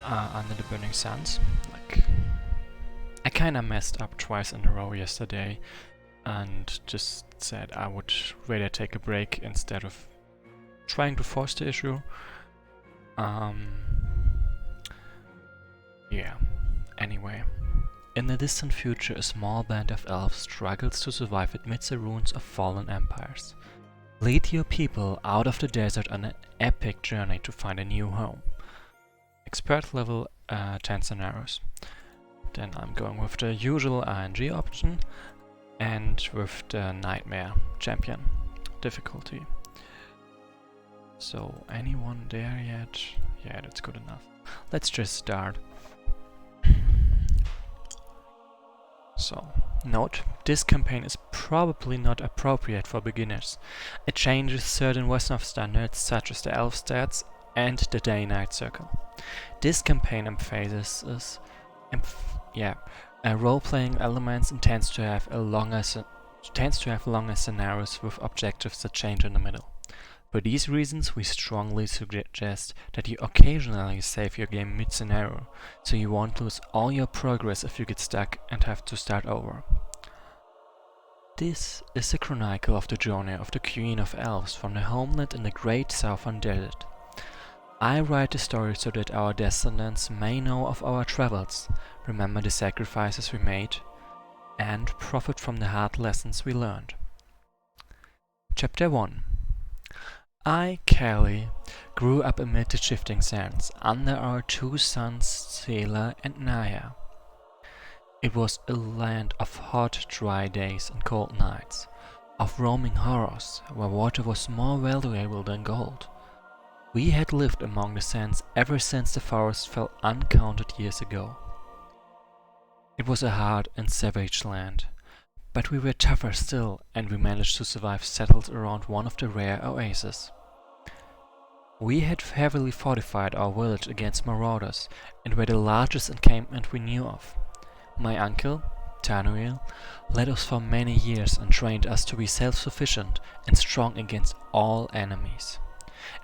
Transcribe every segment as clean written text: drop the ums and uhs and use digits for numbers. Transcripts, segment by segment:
under the burning suns. Like, I kinda messed up twice in a row yesterday and just said I would rather take a break instead of trying to force the issue. Yeah, anyway. In the distant future, a small band of elves struggles to survive amidst the ruins of fallen empires. Lead your people out of the desert on an epic journey to find a new home. Expert level 10 scenarios. Then I'm going with the usual RNG option and with the Nightmare Champion difficulty. So, anyone there yet? Yeah, that's good enough. Let's just start. So, note, this campaign is probably not appropriate for beginners. It changes certain Wesnoth standards such as the elf stats and the day-night circle. This campaign emphasizes role-playing elements and tends to have longer scenarios with objectives that change in the middle. For these reasons, we strongly suggest that you occasionally save your game mid-scenario, so you won't lose all your progress if you get stuck and have to start over. This is a chronicle of the journey of the Queen of Elves from the homeland in the Great Southern Desert. I write the story so that our descendants may know of our travels, remember the sacrifices we made, and profit from the hard lessons we learned. Chapter 1. I, Kelly, grew up amid the shifting sands, under our two sons, Sela and Naya. It was a land of hot, dry days and cold nights, of roaming horrors, where water was more valuable than gold. We had lived among the sands ever since the forest fell uncounted years ago. It was a hard and savage land, but we were tougher still, and we managed to survive settled around one of the rare oases. We had heavily fortified our village against marauders, and were the largest encampment we knew of. My uncle, Tanuil, led us for many years and trained us to be self-sufficient and strong against all enemies.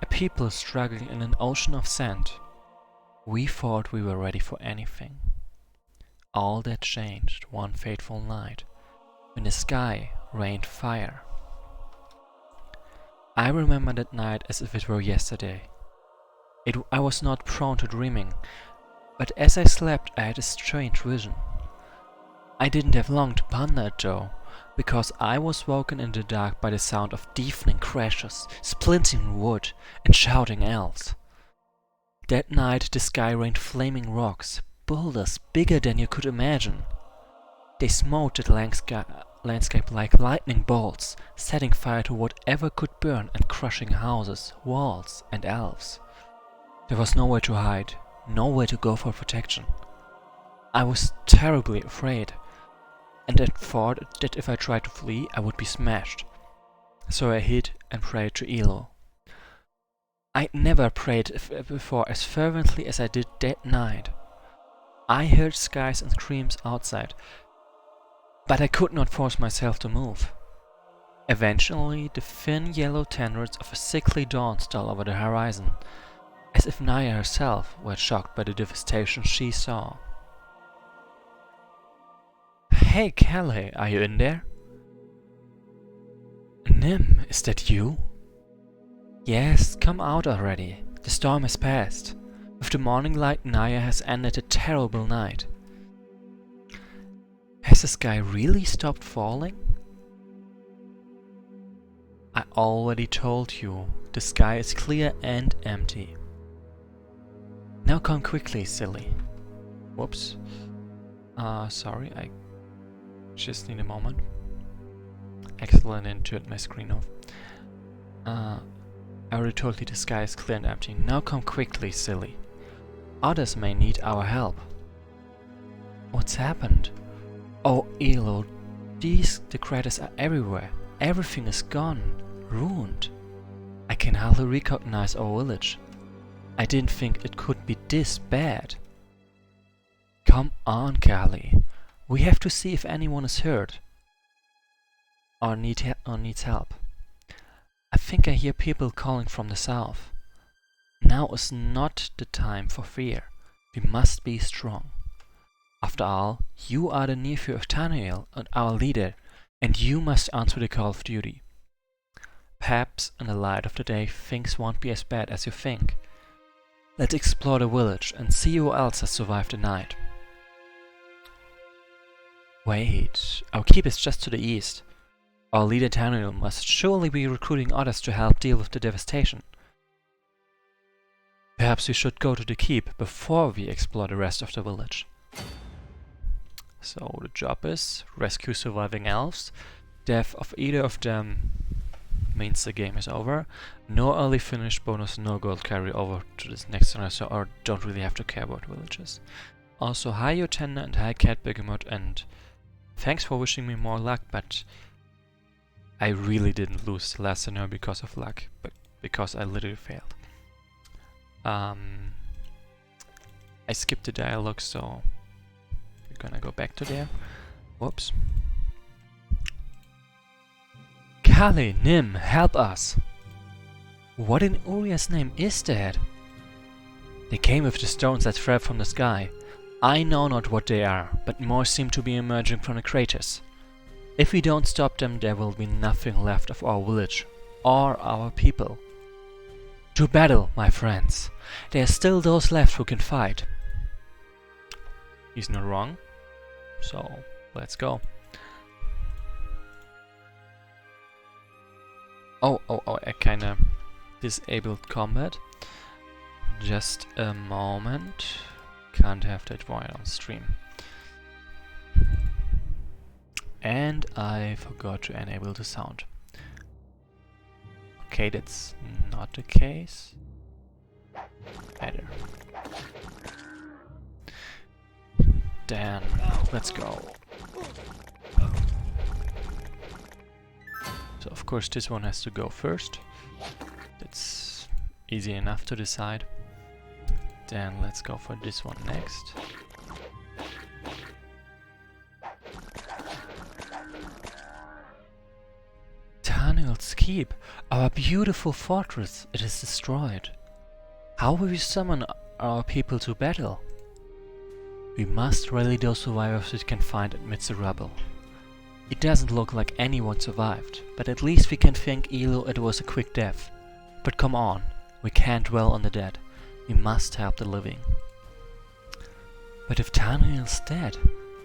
A people struggling in an ocean of sand, we thought we were ready for anything. All that changed one fateful night, when the sky rained fire. I remember that night as if it were yesterday. I was not prone to dreaming, but as I slept I had a strange vision. I didn't have long to ponder it though, because I was woken in the dark by the sound of deafening crashes, splintering wood, and shouting elves. That night the sky rained flaming rocks, boulders bigger than you could imagine. They smote the landscape like lightning bolts, setting fire to whatever could burn and crushing houses, walls, and elves. There was nowhere to hide, nowhere to go for protection. I was terribly afraid, and I thought that if I tried to flee, I would be smashed. So I hid and prayed to Elo. I'd never prayed before as fervently as I did that night. I heard cries and screams outside, but I could not force myself to move. Eventually, the thin yellow tendrils of a sickly dawn stole over the horizon, as if Naya herself were shocked by the devastation she saw. "Hey, Calais, are you in there?" "Nim, is that you?" "Yes, come out already. The storm has passed. With the morning light, Naya has ended a terrible night." "Has the sky really stopped falling?" "I already told you, the sky is clear and empty." "Now come quickly, silly." Whoops. Sorry, I just need a moment. Excellent, and turned my screen off. I already told you the sky is clear and empty. Now come quickly, silly. Others may need our help. What's happened? Oh, Elo, the craters are everywhere. Everything is gone, ruined. I can hardly recognize our village. I didn't think it could be this bad. Come on, Kali. We have to see if anyone is hurt or needs help. I think I hear people calling from the south. Now is not the time for fear. We must be strong. After all, you are the nephew of Tanael and our leader, and you must answer the call of duty. Perhaps in the light of the day things won't be as bad as you think. Let's explore the village and see who else has survived the night. Wait, our keep is just to the east. Our leader Tanael must surely be recruiting others to help deal with the devastation. Perhaps we should go to the keep before we explore the rest of the village. So the job is rescue surviving elves. Death of either of them means the game is over. No early finish bonus, no gold carry over to this next turn, so I don't really have to care about villages. Also, hi Yotenda and hi Cat Begamot, and thanks for wishing me more luck, but I really didn't lose the last scenario because of luck, but because I literally failed. I skipped the dialogue, so we're gonna go back to there. Whoops. Kali, Nim, help us! What in Uriah's name is that? They came with the stones that fell from the sky. I know not what they are, but more seem to be emerging from the craters. If we don't stop them, there will be nothing left of our village, or our people. To battle, my friends! There are still those left who can fight. He's not wrong, so let's go. Oh, I kinda disabled combat. Just a moment. Can't have that while on stream. And I forgot to enable the sound. Okay, that's not the case. Better. Then, let's go. So of course this one has to go first. That's easy enough to decide. Then let's go for this one next. Tanael's keep, our beautiful fortress, it is destroyed. How will we summon our people to battle? We must rally those survivors we can find amidst the rubble. It doesn't look like anyone survived, but at least we can thank Elo it was a quick death. But come on, we can't dwell on the dead. We must help the living. But if Tanael's dead,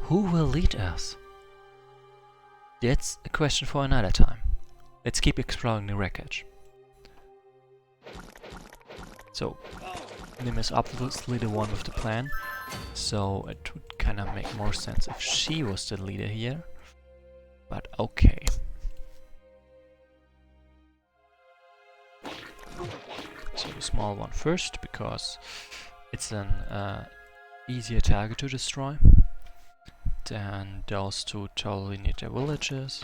who will lead us? That's a question for another time. Let's keep exploring the wreckage. So, Nim is obviously the one with the plan, so it would kinda make more sense if she was the leader here. But okay. So the small one first, because it's an easier target to destroy. Then those two totally need their villages.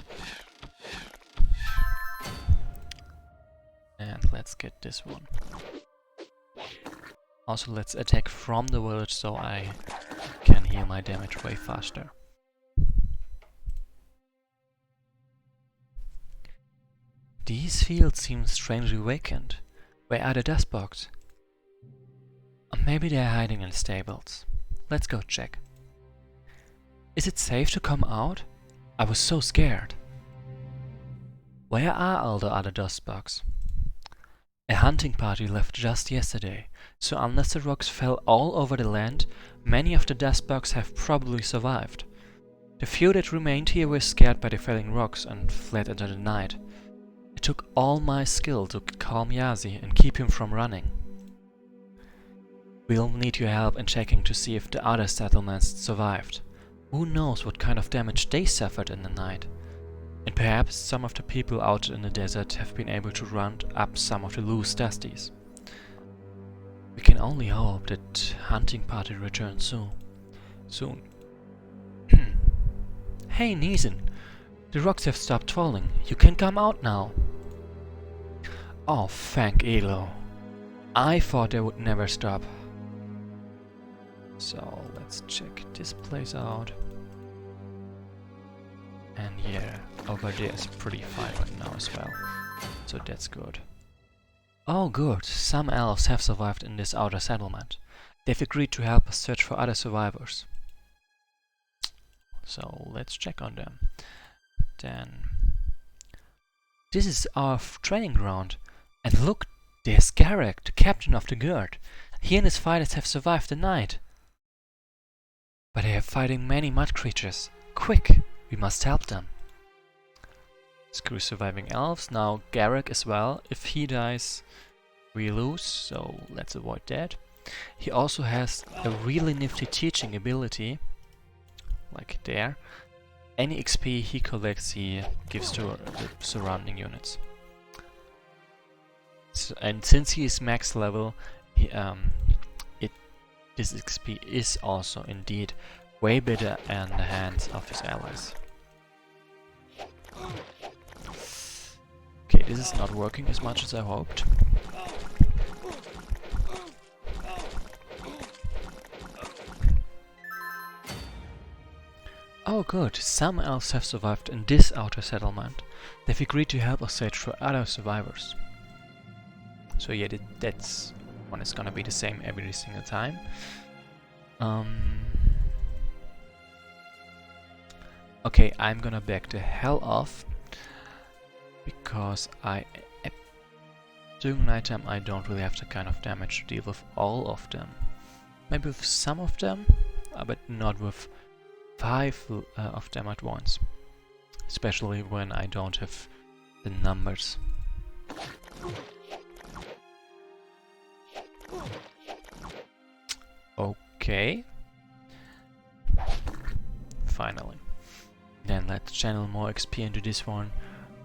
And let's get this one. Also let's attack from the village so I can heal my damage way faster. These fields seem strangely vacant. Where are the dust bogs? Or maybe they're hiding in the stables. Let's go check. Is it safe to come out? I was so scared. Where are all the other dust bogs? A hunting party left just yesterday, so unless the rocks fell all over the land, many of the dust bugs have probably survived. The few that remained here were scared by the falling rocks and fled into the night. It took all my skill to calm Yazi and keep him from running. We'll need your help in checking to see if the other settlements survived. Who knows what kind of damage they suffered in the night. And perhaps some of the people out in the desert have been able to round up some of the loose dusties. We can only hope that hunting party returns soon. Hey Neeson, the rocks have stopped falling. You can come out now. Oh, thank Elo. I thought they would never stop. So let's check this place out. And yeah, over there is pretty fine right now as well. So that's good. Oh good, some elves have survived in this outer settlement. They've agreed to help us search for other survivors. So let's check on them. Then this is our training ground. And look, there's Garrick, the captain of the guard. He and his fighters have survived the night. But they are fighting many mud creatures. Quick, we must help them. Screw surviving elves. Now Garrick as well. If he dies, we lose, so let's avoid that. He also has a really nifty teaching ability. Like there. Any XP he collects, he gives to the surrounding units. So, and since he is max level, this XP is also indeed way better in the hands of his allies. Okay, this is not working as much as I hoped. Oh good, some elves have survived in this outer settlement. They've agreed to help us search for other survivors. So yeah, that's one is gonna be the same every single time. Okay, I'm gonna back the hell off because during nighttime I don't really have the kind of damage to deal with all of them. Maybe with some of them, but not with 5 of them at once. Especially when I don't have the numbers. Okay. Finally. Then let's channel more XP into this one,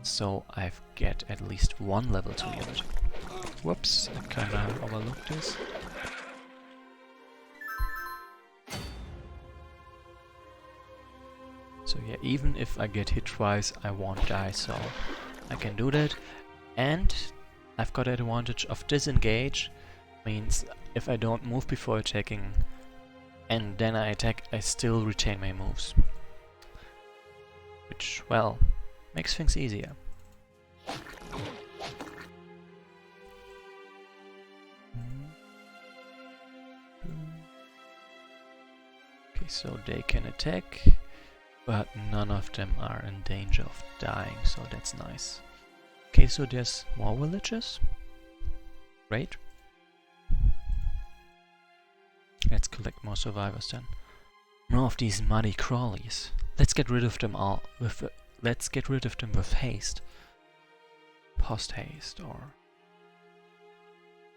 so I've get at least one level 2 unit. Whoops, I kinda overlooked this. So yeah, even if I get hit twice, I won't die, so I can do that. And I've got the advantage of disengage, means if I don't move before attacking and then I attack, I still retain my moves. Which, well, makes things easier. Okay, so they can attack, but none of them are in danger of dying, so that's nice. Okay, so there's more villages. Great. Let's collect more survivors then. More of these muddy crawlies. Let's get rid of them all with haste. Post haste, or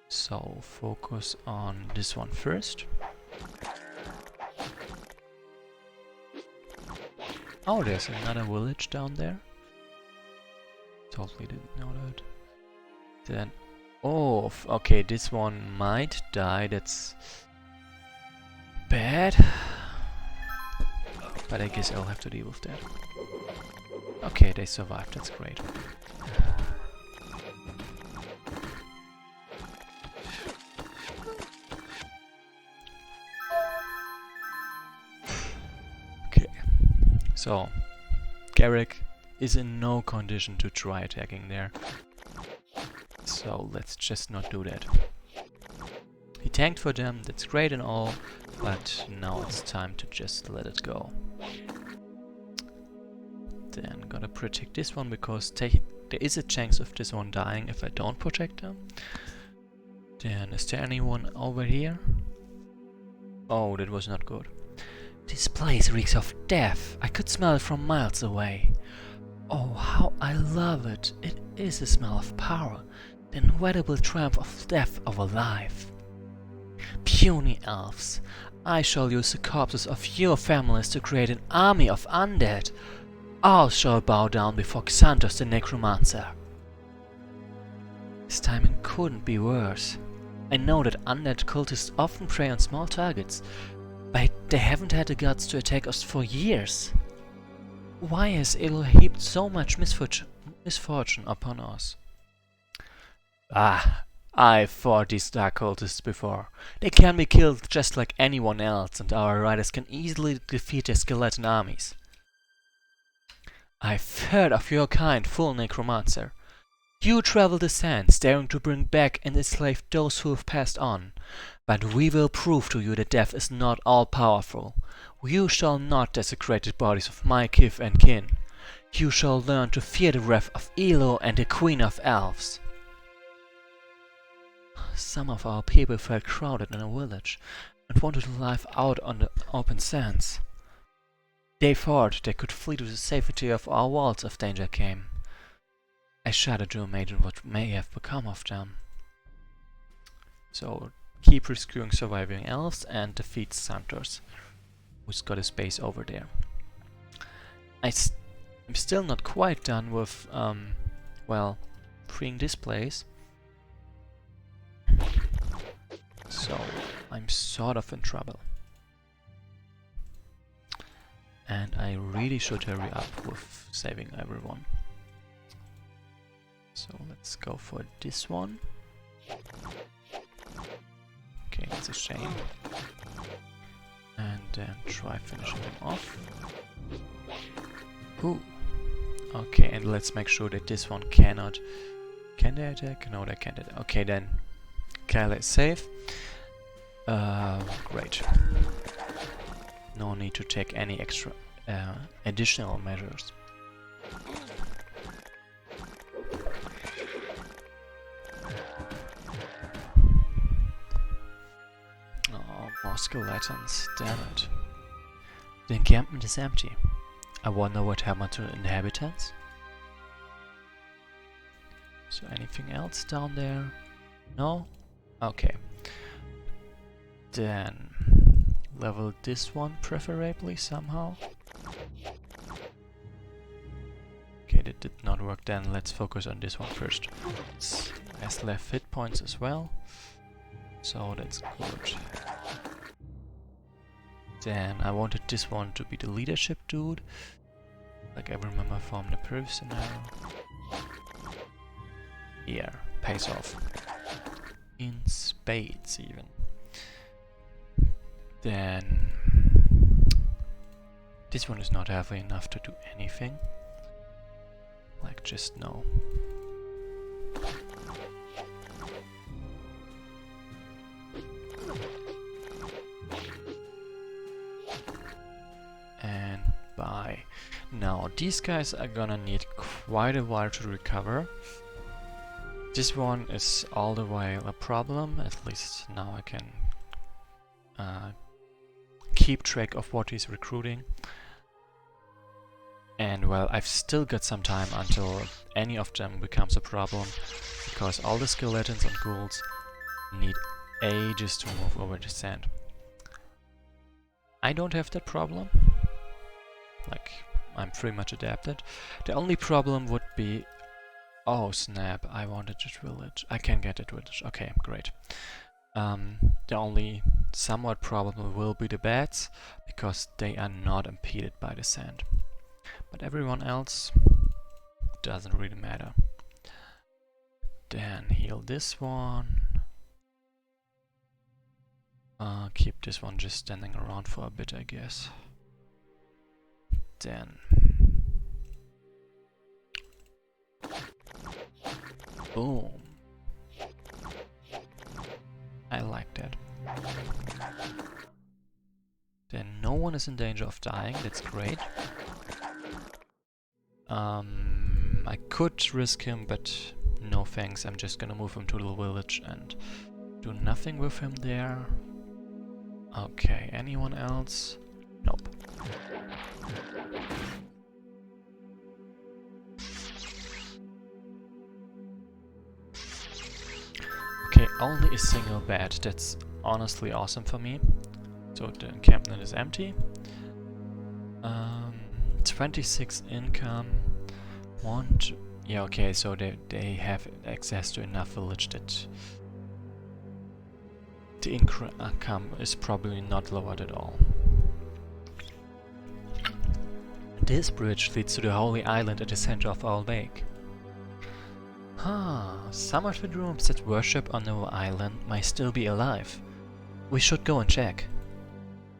so focus on this one first. Oh, there's another village down there. Totally didn't know that. Then, oh, okay, this one might die. That's bad. But I guess I'll have to deal with that. Okay, they survived. That's great. Okay. So, Garrick is in no condition to try attacking there. So let's just not do that. He tanked for them, that's great and all, but now it's time to just let it go. Then gotta protect this one because there is a chance of this one dying if I don't protect them. Then is there anyone over here? Oh, that was not good. This place reeks of death. I could smell it from miles away. Oh, how I love it. It is a smell of power. The inevitable triumph of death over life. Puny elves, I shall use the corpses of your families to create an army of undead. All shall bow down before Xanthos the Necromancer. This timing couldn't be worse. I know that undead cultists often prey on small targets, but they haven't had the guts to attack us for years. Why has Elo heaped so much misfortune upon us? Ah, I've fought these dark cultists before. They can be killed just like anyone else, and our riders can easily defeat their skeleton armies. I've heard of your kind, full necromancer. You travel the sands, daring to bring back and enslave those who have passed on. But we will prove to you that death is not all-powerful. You shall not desecrate the bodies of my kith and kin. You shall learn to fear the wrath of Elo and the Queen of Elves. Some of our people felt crowded in a village and wanted to live out on the open sands. They thought they could flee to the safety of our walls if danger came. I shudder to imagine what may have become of them. So, keep rescuing surviving elves and defeat Santos, who's got his base over there. I'm still not quite done with, well, freeing this place. So, I'm sort of in trouble. And I really should hurry up with saving everyone. So let's go for this one. Okay, that's a shame. And then try finishing them off. Ooh. Okay, and let's make sure that this one cannot... Can they attack? No, they can't attack. Okay, then. Okay, let's save. Great. No need to take any extra additional measures. Oh, more skeletons, damn it. The encampment is empty. I wonder what happened to the inhabitants. So anything else down there? No? Okay. Then level this one preferably somehow. Okay, that did not work. Then let's focus on this one first. It has left hit points as well, so that's good. Then I wanted this one to be the leadership dude, like I remember from the previous scenario. Yeah, pays off. In spades even. Then this one is not heavy enough to do anything. Like just no. And bye. Now these guys are gonna need quite a while to recover. This one is all the way a problem. At least now I can keep track of what he's recruiting. And well, I've still got some time until any of them becomes a problem, because all the skeletons and ghouls need ages to move over the sand. I don't have that problem. Like, I'm pretty much adapted. The only problem would be... Oh snap, I wanted that village. I can get that village. Okay, great. The only somewhat problem will be the bats, because they are not impeded by the sand. But everyone else doesn't really matter. Then heal this one. Keep this one just standing around for a bit, I guess. Then... Boom. I like that. Then no one is in danger of dying, that's great. I could risk him, but no thanks. I'm just gonna move him to the village and do nothing with him there. Okay, anyone else? Nope. Okay, only a single bed. That's honestly awesome for me. So the encampment is empty. 26 income. Yeah, okay, so they have access to enough village that the income is probably not lowered at all. This bridge leads to the holy island at the center of our lake. Some of the rooms that worship on our island might still be alive. We should go and check.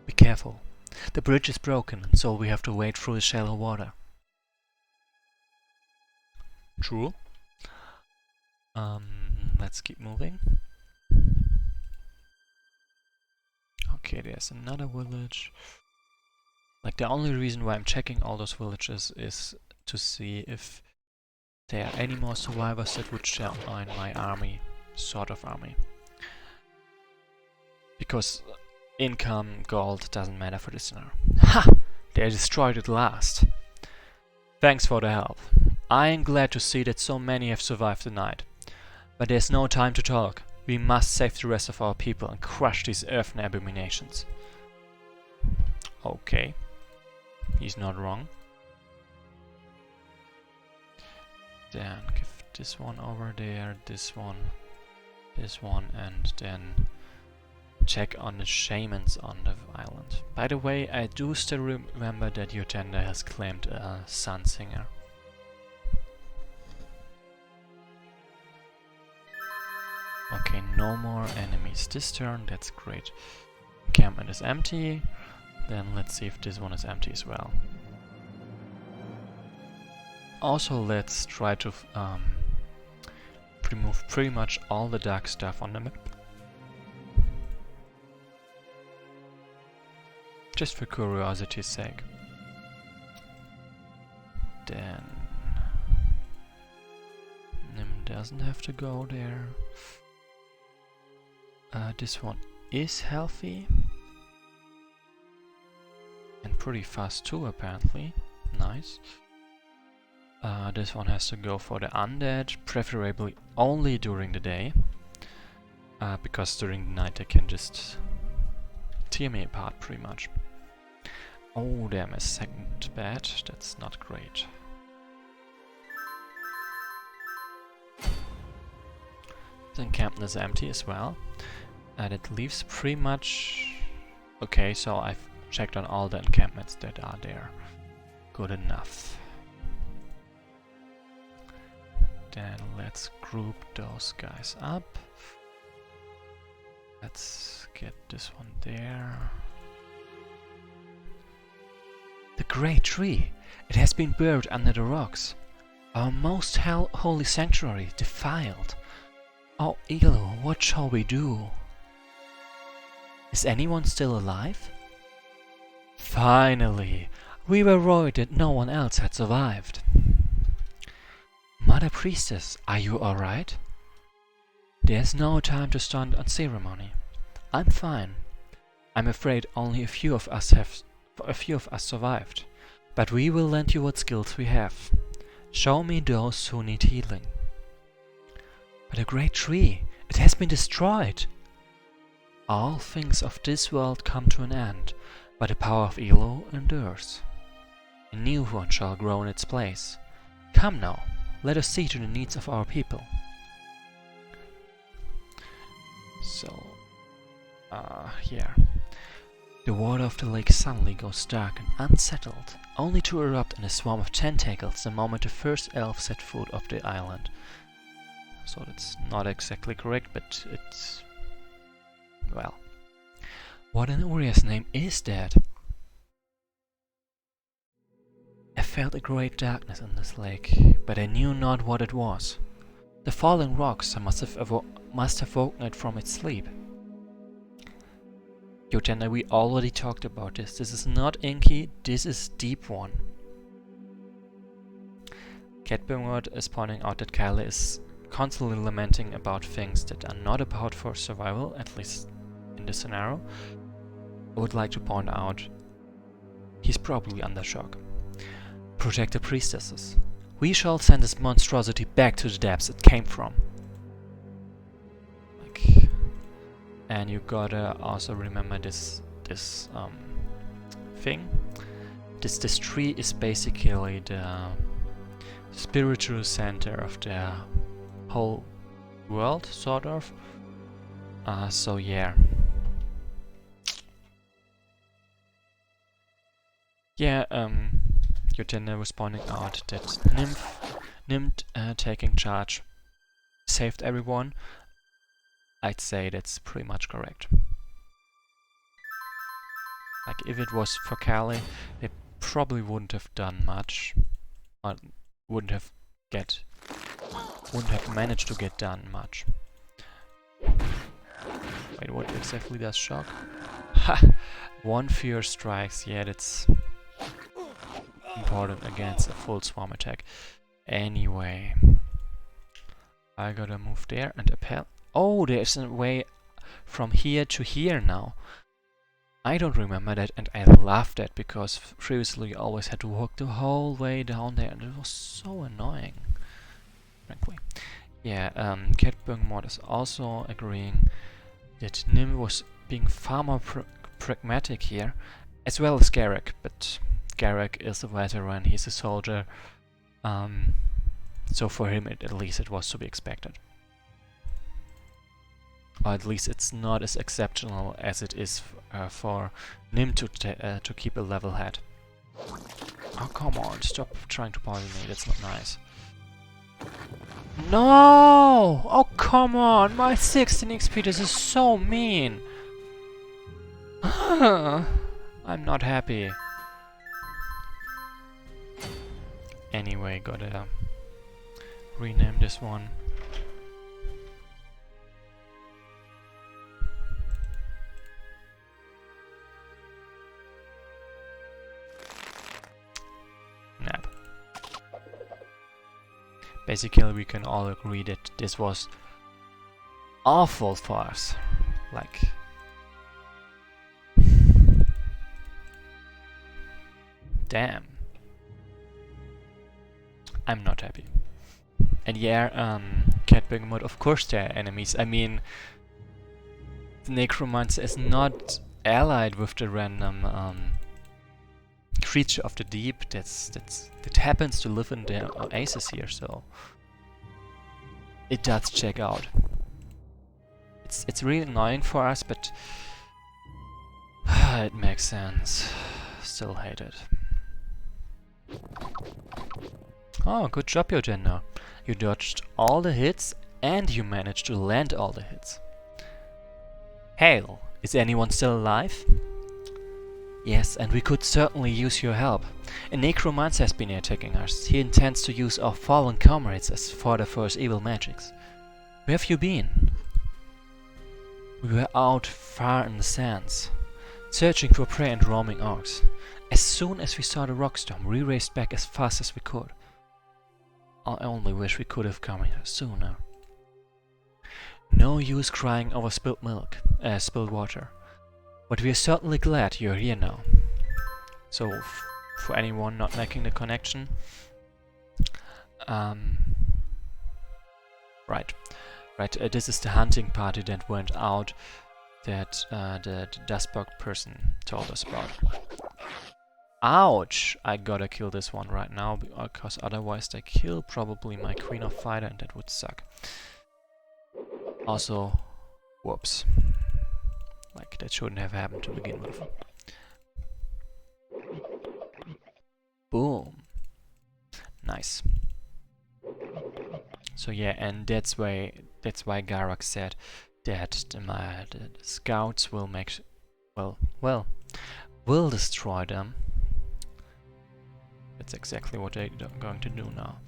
Be careful. The bridge is broken, so we have to wade through the shallow water. True. Let's keep moving. Okay, there's another village. Like, the only reason why I'm checking all those villages is to see if there are any more survivors that would join my army, sort of army. Because income, gold doesn't matter for this now. Ha! They destroyed it last. Thanks for the help. I am glad to see that so many have survived the night. But there's no time to talk. We must save the rest of our people and crush these earthen abominations. Okay. He's not wrong. Then give this one over there, this one, and then check on the shamans on the island. By the way, I do still remember that Yotenda has claimed a sun singer. Okay, no more enemies this turn, that's great. Encampment is empty. Then let's see if this one is empty as well. Also, let's try to remove pretty much all the dark stuff on the map. Just for curiosity's sake. Then Nim doesn't have to go there. This one is healthy. And pretty fast too, apparently. Nice. This one has to go for the undead, preferably only during the day. Because during the night they can just tear me apart pretty much. Oh damn, a second bed. That's not great. The encampment is empty as well. And it leaves pretty much... Okay, so I've checked on all the encampments that are there. Good enough. Then let's group those guys up. Let's get this one there. The great tree! It has been buried under the rocks. Our most holy sanctuary defiled. Oh, Elo, what shall we do? Is anyone still alive? Finally! We were worried that no one else had survived. Mother Priestess, are you alright? There's no time to stand on ceremony. I'm fine. I'm afraid only a few of us survived. But we will lend you what skills we have. Show me those who need healing. But a great tree, it has been destroyed. All things of this world come to an end, but the power of Elo endures. A new one shall grow in its place. Come now, let us see to the needs of our people. So, here. The water of the lake suddenly goes dark and unsettled, only to erupt in a swarm of tentacles the moment the first elf set foot off the island. So that's not exactly correct, but it's... well. What in Uriah's name is that? I felt a great darkness in this lake, but I knew not what it was. The falling rocks must have woken it from its sleep. Yotenda, we already talked about this. This is not inky, this is deep one. Catbird is pointing out that Kyle is constantly lamenting about things that are not about for survival, at least in this scenario. I would like to point out he's probably under shock. Protect the priestesses. We shall send this monstrosity back to the depths it came from. Like, and you gotta also remember this thing. This tree is basically the spiritual center of the whole world, sort of. So yeah. Yeah, Yotenda was pointing out that Nymph taking charge saved everyone. I'd say that's pretty much correct. Like, if it was for Kali, they probably wouldn't have done much. Or wouldn't have wouldn't have managed to get done much. Wait, what exactly does shock? Ha! One fear strikes, yeah, that's important against a full swarm attack. Anyway, I gotta move there and appel. Oh, there's a way from here to here now. I don't remember that, and I love that because previously you always had to walk the whole way down there, and it was so annoying, frankly. Yeah, Catburn Mod is also agreeing that Nim was being far more pragmatic here, as well as Garrick, but Garrick is a veteran, he's a soldier, so for him at least it was to be expected. Or at least it's not as exceptional as it is for Nim to keep a level head. Oh, come on, stop trying to poison me, that's not nice. No! Oh, come on, my 16 XP, this is so mean! I'm not happy. Anyway, gotta rename this one. Nap. Basically, we can all agree that this was awful for us. Like, damn. I'm not happy. And yeah, Catburn Mod, of course there are enemies. I mean, the Necromancer is not allied with the random creature of the deep that happens to live in the oasis here, so it does check out. It's really annoying for us, but it makes sense. Still hate it. Oh, good job, Yojenda. You dodged all the hits and you managed to land all the hits. Hail, is anyone still alive? Yes, and we could certainly use your help. A necromancer has been attacking us. He intends to use our fallen comrades as fodder for his evil magics. Where have you been? We were out far in the sands, searching for prey and roaming orcs. As soon as we saw the rock storm, we raced back as fast as we could. I only wish we could have come here sooner. No use crying over spilled milk, spilled water. But we are certainly glad you're here now. So, for anyone not making the connection, right, this is the hunting party that went out that the Dustbog person told us about. Ouch! I gotta kill this one right now, because otherwise they kill probably my Queen of Fighter and that would suck. Also, whoops. Like, that shouldn't have happened to begin with. Boom. Nice. So yeah, and that's why Garak said that the scouts will make will destroy them. That's exactly what they're going to do now.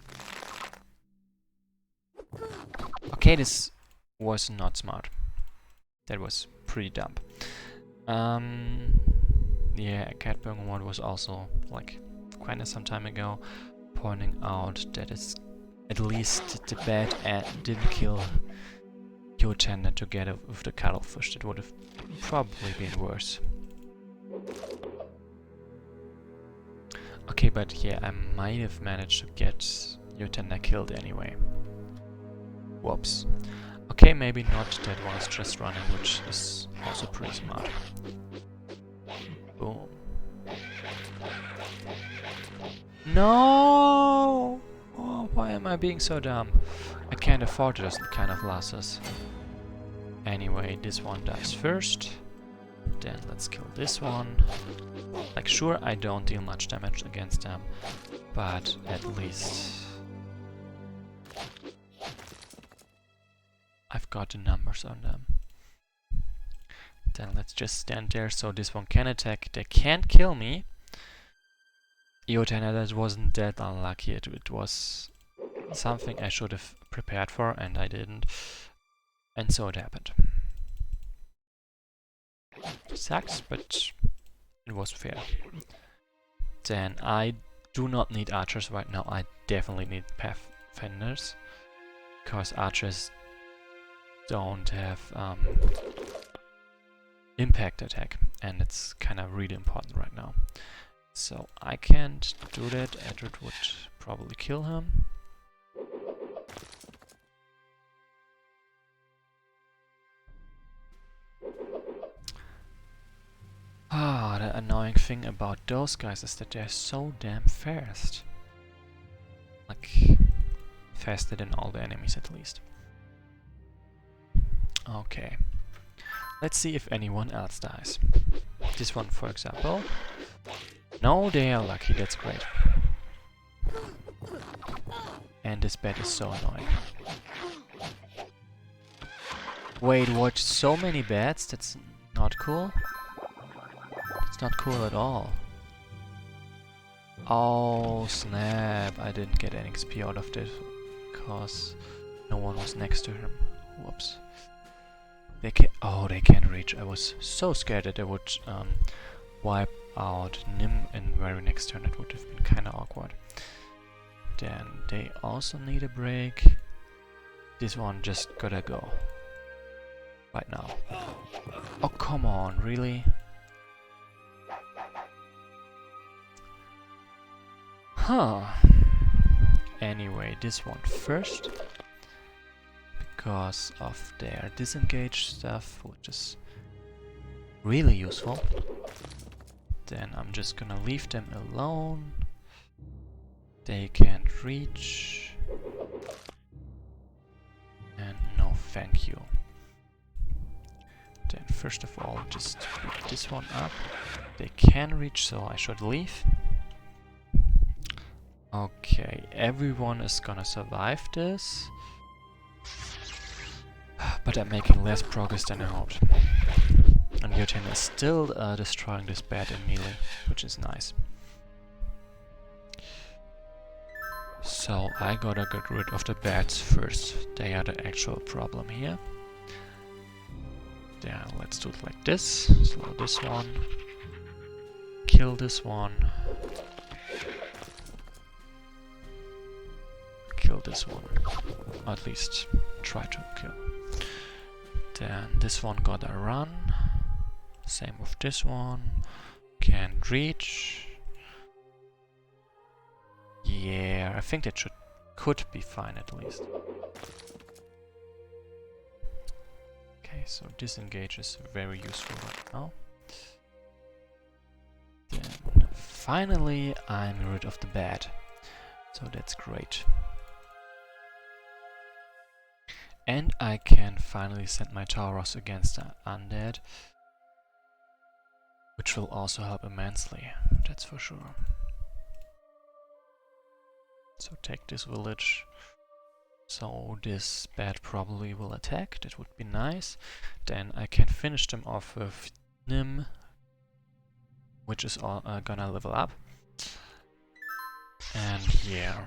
Okay, this was not smart. That was pretty dumb. Yeah, Catburn Mod was also, like, kinda some time ago, pointing out that it's at least the bad ant didn't kill your tender together with the cuttlefish. That would have probably been worse. Okay, but yeah, I might have managed to get your tender killed anyway. Whoops. Okay, maybe not that one is just running, which is also pretty smart. Boom. No! Oh, why am I being so dumb? I can't afford those kind of losses. Anyway, this one dies first. Then let's kill this one. Like, sure, I don't deal much damage against them, but at least I've got the numbers on them. Then let's just stand there so this one can attack. They can't kill me. Eoin, that wasn't that unlucky. It was Something I should have prepared for and I didn't. And so it happened. Sucks, but it was fair. Then I do not need archers right now. I definitely need pathfinders. Because archers don't have impact attack. And it's kind of really important right now. So I can't do that. Edward would probably kill him. Ah, the annoying thing about those guys is that they're so damn fast. Like, faster than all the enemies at least. Okay. Let's see if anyone else dies. This one, for example. No, they are lucky, that's great. And this bat is so annoying. Wait, what? So many bats? That's not cool. It's not cool at all. Oh snap, I didn't get any XP out of this because no one was next to him. Whoops. They can't reach. I was so scared that they would wipe out Nim in very next turn. It would have been kinda awkward. Then they also need a break. This one just gotta go. Right now. Oh come on, really? Huh. Anyway, this one first. Because of their disengage stuff, which is really useful. Then I'm just gonna leave them alone. They can't reach. And no thank you. Then first of all, just pick this one up. They can reach, so I should leave. Okay, everyone is gonna survive this. But I'm making less progress than I hoped. And Yotin is still destroying this bat in melee, which is nice. So I gotta get rid of the bats first. They are the actual problem here. Yeah, let's do it like this. Slow this one. Kill this one. Kill this one. Or at least try to kill. Then this one gotta run. Same with this one. Can't reach. Yeah, I think that could be fine at least. Okay, so disengage is very useful right now. Then finally I'm rid of the bat. So that's great. And I can finally send my Tauros against the undead. Which will also help immensely, that's for sure. So take this village. So this bat probably will attack, that would be nice. Then I can finish them off with Nim, which is gonna level up. And yeah.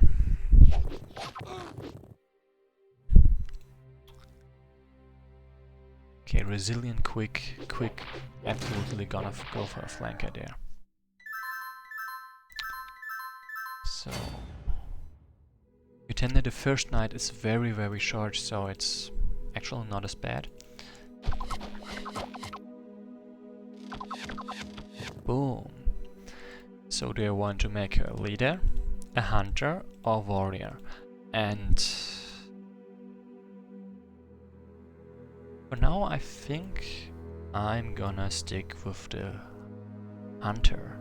Okay, resilient, quick, absolutely gonna go for a flanker there. So Utenda the first night is very, very short, so it's actually not as bad. Boom. So they want to make a leader, a hunter, or warrior. And for now I think I'm gonna stick with the hunter.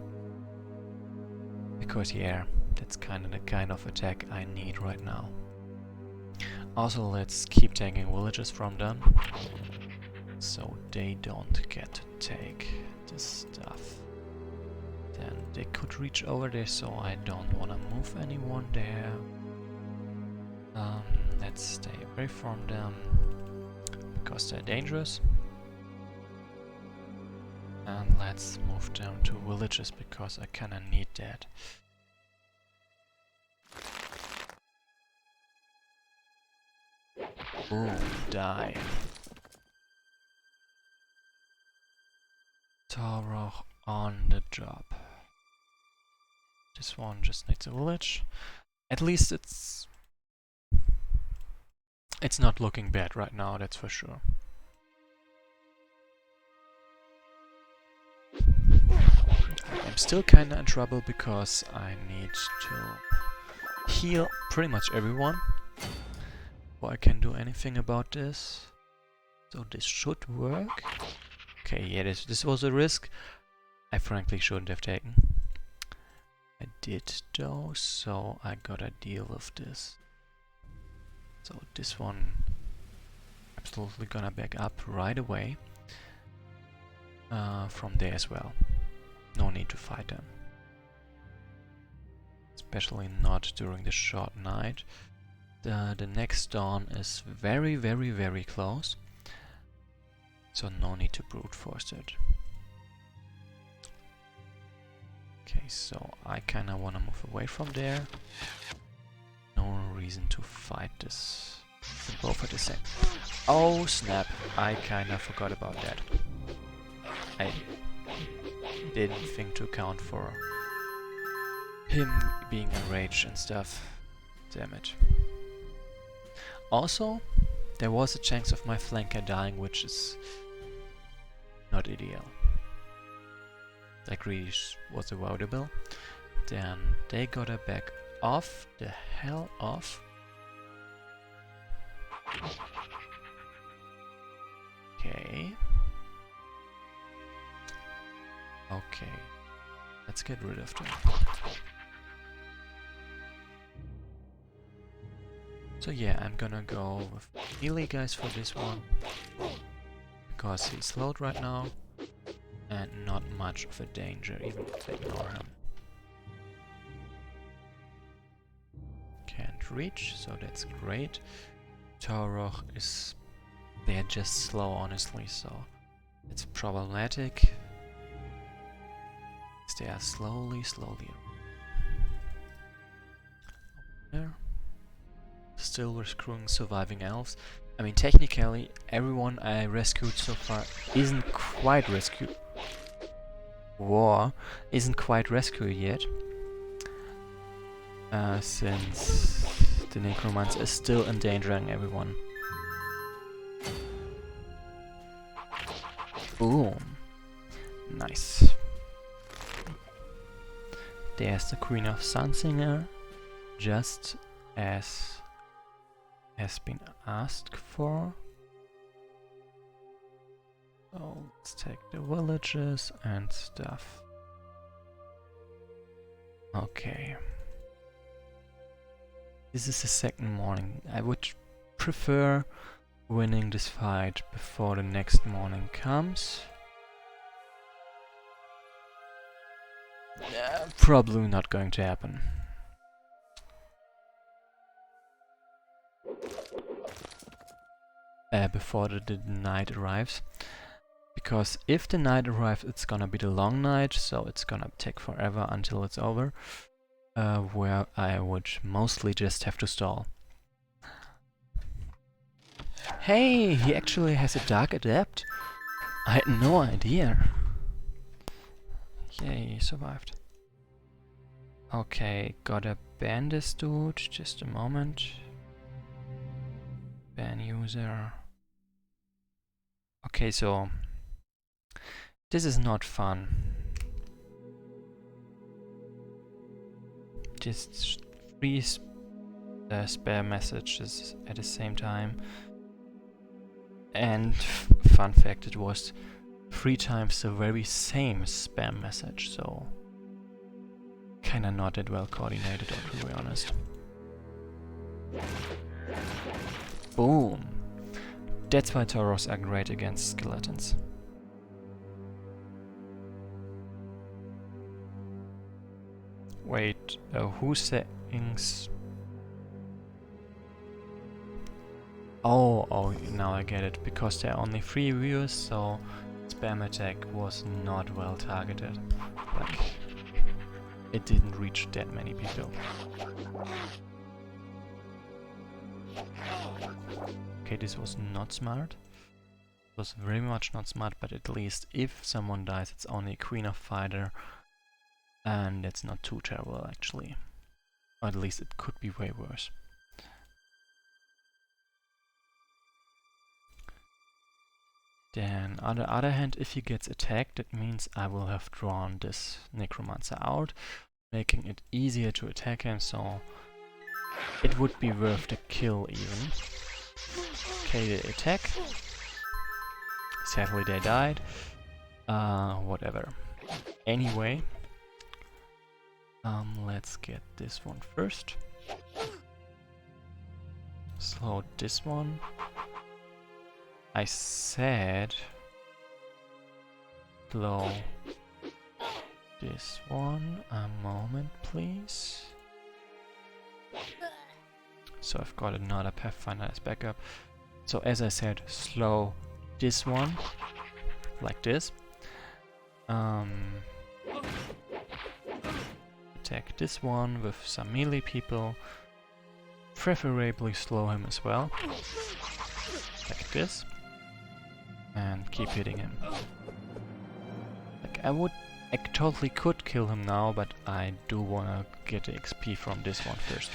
Because yeah, that's kind of attack I need right now. Also, let's keep taking villages from them, so they don't get to take this stuff. Then they could reach over there, so I don't want to move anyone there. Let's stay away from them, because they're dangerous. And let's move them to villages, because I kinda need that. Boom, die. Torroch on the job. This one just needs a village. At least it's not looking bad right now, that's for sure. I'm still kinda in trouble because I need to heal pretty much everyone before I can do anything about this. So this should work. Okay, yeah, this was a risk I frankly shouldn't have taken. I did though, so I gotta deal with this. So this one absolutely gonna back up right away from there as well. No need to fight them. Especially not during the short night. The next dawn is very, very, very close. So no need to brute force it. Okay, so I kinda wanna move away from there. No reason to fight this. Both are the same. Oh snap, I kinda forgot about that. I didn't think to account for him being enraged and stuff. Damn it. Also, there was a chance of my flanker dying, which is not ideal. That really was avoidable. Then they gotta back off the hell off. Okay. Okay. Let's get rid of them. So yeah, I'm gonna go with melee guys for this one. Because he's slowed right now. And not much of a danger, even if they ignore him. Can't reach, so that's great. Torroch is... they're just slow, honestly, so it's problematic. They are slowly. There. Still rescuing surviving elves. I mean, technically, everyone I rescued so far isn't quite rescued. Isn't quite rescued yet. Since the necromancer is still endangering everyone. Boom. Nice. There's the Queen of Sunsinger, just as has been asked for. So let's take the villages and stuff. Okay. This is the second morning. I would prefer winning this fight before the next morning comes. Probably not going to happen. Before the night arrives. Because if the night arrives, it's gonna be the long night, so it's gonna take forever until it's over. Where I would mostly just have to stall. Hey, he actually has a dark adept? I had no idea. Yay, he survived. Okay, gotta ban this dude, just a moment. Ban user. Okay, so this is not fun. Just 3 spam messages at the same time. And fun fact, it was 3 times the very same spam message, so kinda not that well coordinated, to be honest. Boom! That's why Tauros are great against skeletons. Wait, whose settings? Oh, now I get it. Because there are only 3 viewers, so spam attack was not well targeted. Like, it didn't reach that many people. Okay, this was not smart. It was very much not smart, but at least if someone dies, it's only a Queen of Fighter, and it's not too terrible actually. Or at least it could be way worse. Then, on the other hand, if he gets attacked, that means I will have drawn this Necromancer out, making it easier to attack him, so it would be worth the kill even. Okay, they attack. Sadly they died. Whatever. Anyway, let's get this one first. Slow this one. I said slow this one. A moment, please. So I've got another Pathfinder as backup. So as I said, slow this one, like this. Attack this one with some melee people. Preferably slow him as well, like this. And keep hitting him. Like I totally could kill him now, but I do wanna get the XP from this one first.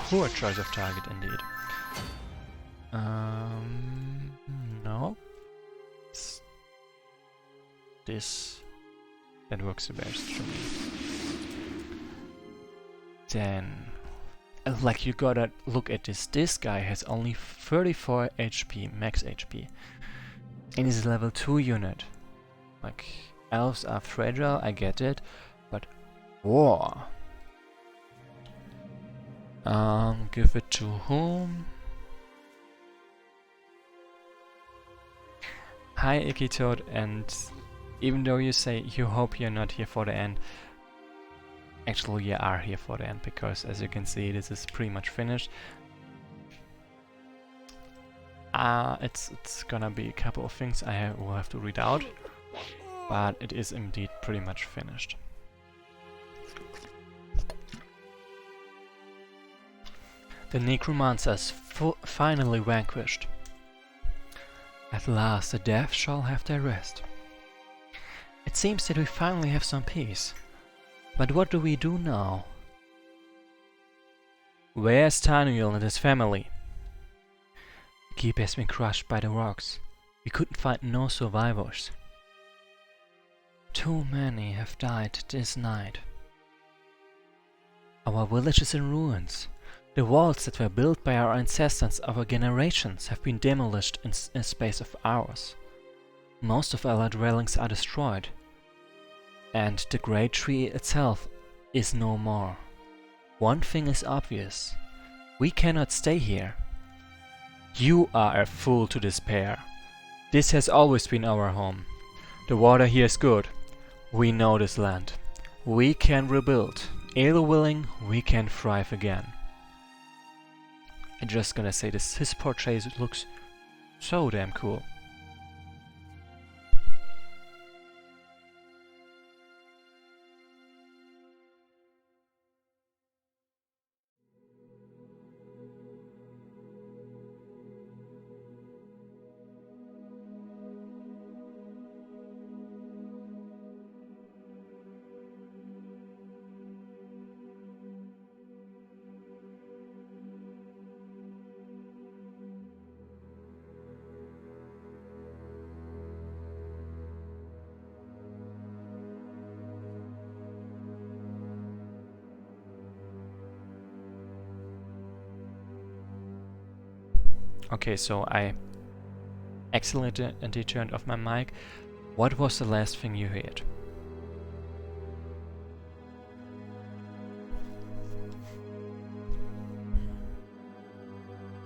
Poor choice of target indeed. No. It's this that works the best for me. Then, like, you gotta look at this. This guy has only 34 HP, max HP, and is a level 2 unit. Like, elves are fragile, I get it, but war. Give it to whom? Hi, Icky Toad, and even though you say you hope you're not here for the end, actually you are here for the end, because as you can see this is pretty much finished. It's gonna be a couple of things I will have to read out, but it is indeed pretty much finished. The Necromancers finally vanquished. At last the dead shall have their rest. It seems that we finally have some peace. But what do we do now? Where's Tanuel and his family? The keep has been crushed by the rocks. We couldn't find no survivors. Too many have died this night. Our village is in ruins. The walls that were built by our ancestors over generations have been demolished in a space of hours. Most of our dwellings are destroyed. And the great tree itself is no more. One thing is obvious. We cannot stay here. You are a fool to despair. This has always been our home. The water here is good. We know this land. We can rebuild. Able willing, we can thrive again. I'm just gonna say this, his portrait looks so damn cool. Okay, so I accidentally turned off my mic. What was the last thing you heard?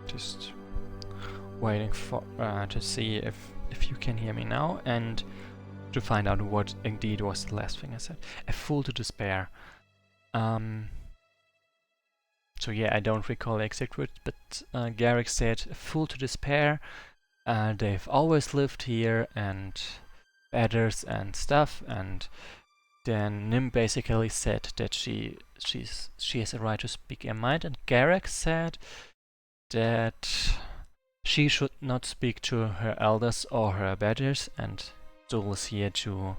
Just waiting for to see if you can hear me now, and to find out what indeed was the last thing I said. A fool to despair. So yeah, I don't recall the exact words, but Garrick said, a fool to despair. They've always lived here, and adders and stuff, and then Nim basically said that she has a right to speak her mind, and Garrick said that she should not speak to her elders or her betters, and Zul is here to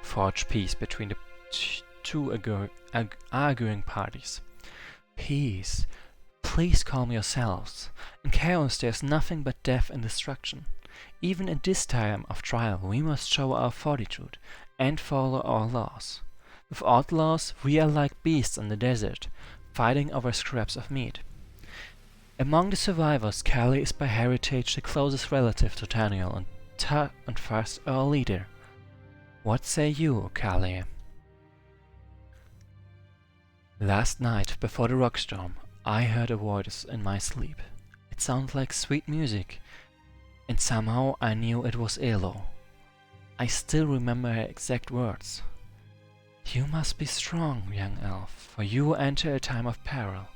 forge peace between the two arguing parties. Peace. Please calm yourselves. In chaos there's nothing but death and destruction. Even at this time of trial we must show our fortitude and follow our laws. Without laws we are like beasts in the desert, fighting over scraps of meat. Among the survivors, Callie is by heritage the closest relative to Daniel and thus our leader. What say you, Callie? Last night, before the rock storm, I heard a voice in my sleep. It sounded like sweet music, and somehow I knew it was Elo. I still remember her exact words. You must be strong, young elf, for you will enter a time of peril.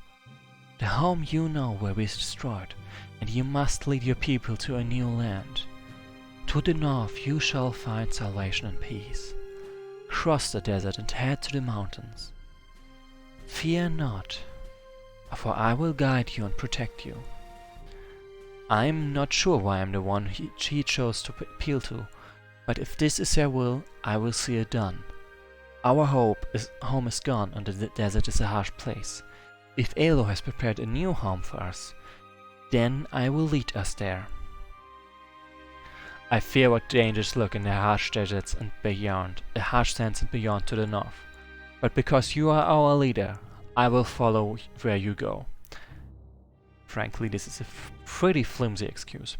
The home you know will be destroyed, and you must lead your people to a new land. To the north you shall find salvation and peace. Cross the desert and head to the mountains. Fear not, for I will guide you and protect you. I am not sure why I am the one she chose to appeal to, but if this is her will, I will see it done. Our home is gone, and the desert is a harsh place. If Elo has prepared a new home for us, then I will lead us there. I fear what dangers lurk in the harsh deserts and beyond, the harsh sands and beyond to the north. But because you are our leader, I will follow where you go. Frankly, this is a pretty flimsy excuse.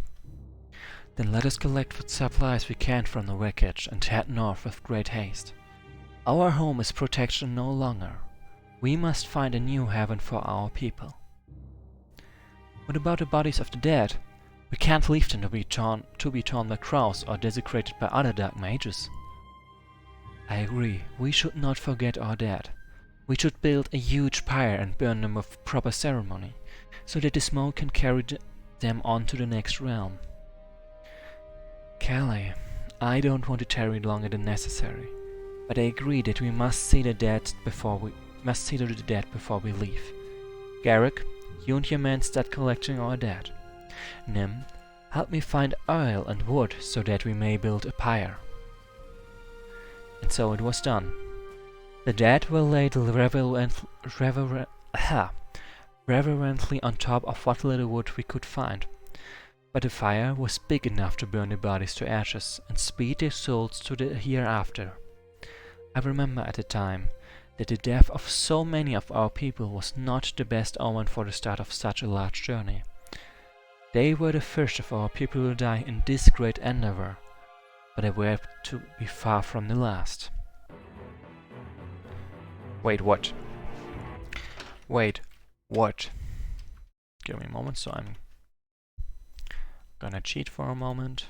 Then let us collect what supplies we can from the wreckage and head north with great haste. Our home is protection no longer. We must find a new heaven for our people. What about the bodies of the dead? We can't leave them to be torn by crows or desecrated by other dark mages. I agree, we should not forget our dead. We should build a huge pyre and burn them with proper ceremony, so that the smoke can carry them on to the next realm. Callie, I don't want to tarry longer than necessary, but I agree that we must see to the dead before we leave. Garrick, you and your men start collecting our dead. Nim, help me find oil and wood so that we may build a pyre. And so it was done. The dead were laid reverently on top of what little wood we could find, but the fire was big enough to burn the bodies to ashes and speed their souls to the hereafter. I remember at the time that the death of so many of our people was not the best omen for the start of such a large journey. They were the first of our people to die in this great endeavor, but they were to be far from the last. Wait, what? Wait, what? Give me a moment, so I'm gonna cheat for a moment.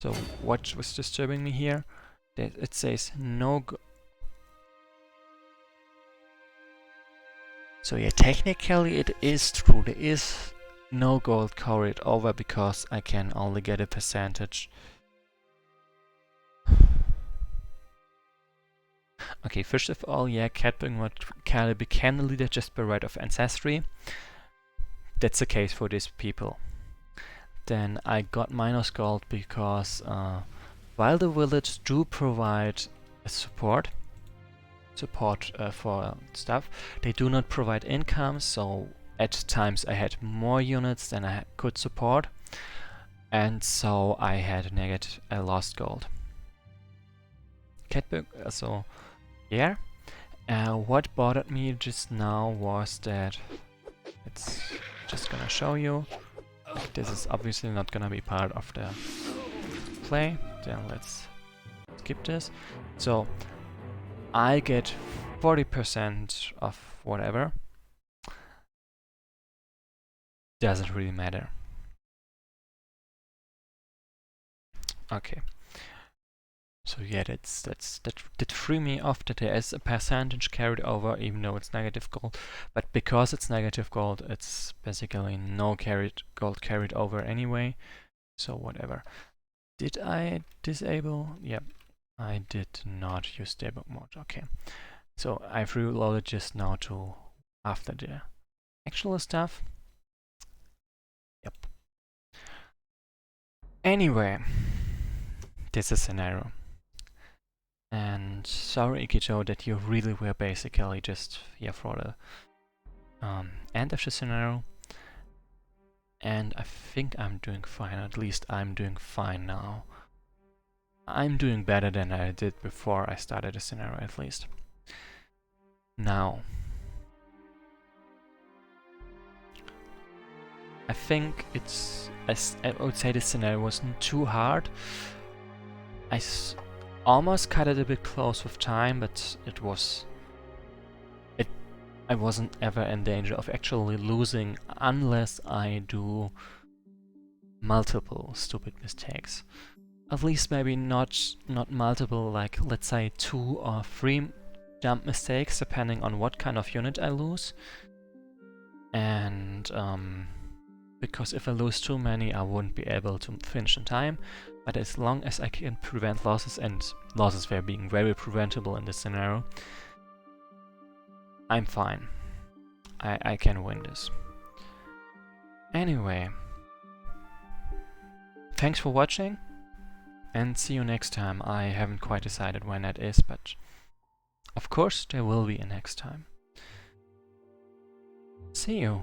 So what was disturbing me here? That it says no so yeah, technically it is true, there is no gold carried over because I can only get a percentage. Okay, first of all, yeah, Callie became the leader just by right of ancestry. That's the case for these people. Then I got minus gold because while the village do provide support for stuff, they do not provide income, so at times I had more units than I could support, and so I had I lost gold. So yeah, what bothered me just now was that it's just gonna show you. This is obviously not gonna be part of the play. Then let's skip this. So I get 40% of whatever. Doesn't really matter. Okay. So yeah, that threw me off that there is a percentage carried over, even though it's negative gold. But because it's negative gold, it's basically no gold carried over anyway. So whatever. Did I disable? Yep, I did not use debug mode. Okay, so I've reloaded just now to after the actual stuff. Yep. Anyway, this is scenario. And sorry, Ikijo, that you really were basically just here for the end of the scenario. And I think I'm doing fine, at least I'm doing fine now. I'm doing better than I did before I started the scenario, at least. Now, I think I would say this scenario wasn't too hard. I almost cut it a bit close with time, but I wasn't ever in danger of actually losing unless I do multiple stupid mistakes. At least maybe not multiple, like let's say 2 or 3 jump mistakes, depending on what kind of unit I lose. And because if I lose too many, I wouldn't be able to finish in time. But as long as I can prevent losses, and losses were being very preventable in this scenario, I'm fine. I can win this. Anyway, thanks for watching, and see you next time. I haven't quite decided when that is, but of course there will be a next time. See you.